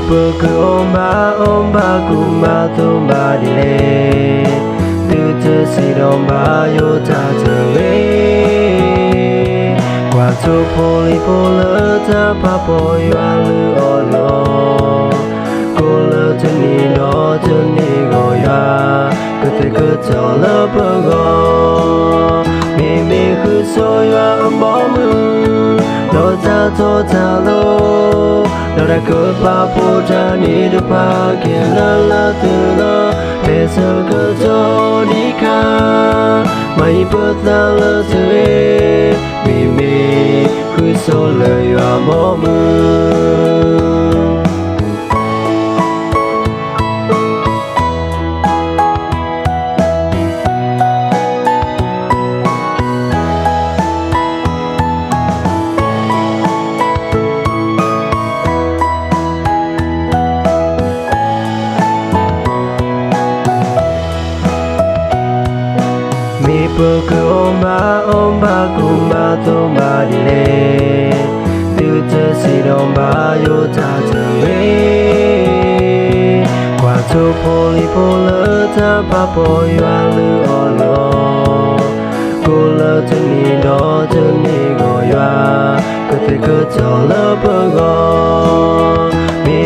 bơ cứ ôm ba cùng ba tôm ba đi lệ từ từ si đông ba yo ta trở về qua chỗ phố lỡ ta pa po yo lư o lo cô lỡ chân đi gọi ya cứ thế cứ cho lỡ bơ go mi cứ so yo bỏ mưa lo ta to ta lo lo đã cứ ba po cha ni được ba kia la từ lo bây giờ cứ cho đi ca mày bớt ra lỡ thế mi cứ so lời và bỏ mưa mi bơ cứ ôm ba cùng ba tôm ba đi lệ từ từ si đông ba yo ta trở về qua chỗ phố lỡ ta pa po yo lư o lo cô lỡ chân đi gọi ya cứ thế cứ cho lỡ bơ go mi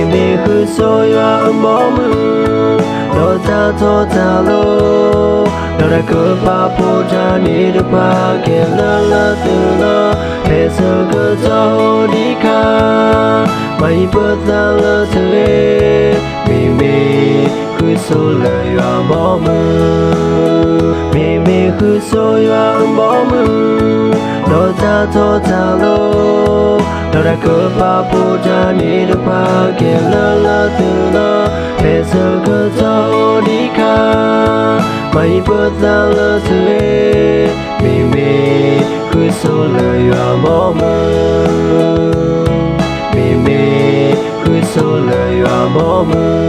cứ so yo bỏ mưa lo ta to ta lo lo đã cứ ba po cha ni được ba kia la từ lo bây giờ cứ cho đi ca mày bớt ra lỡ thế mi cứ so lời và bỏ mưa mi cứ so và bỏ mưa lo ta to ta lo đã cứ ba po cha ni được ba kia la từ lo bây giờ cứ cho đi ca mày bớt ra lỡ thế mi cứ so lời và bỏ mưa mi cứ so lời và bỏ mưa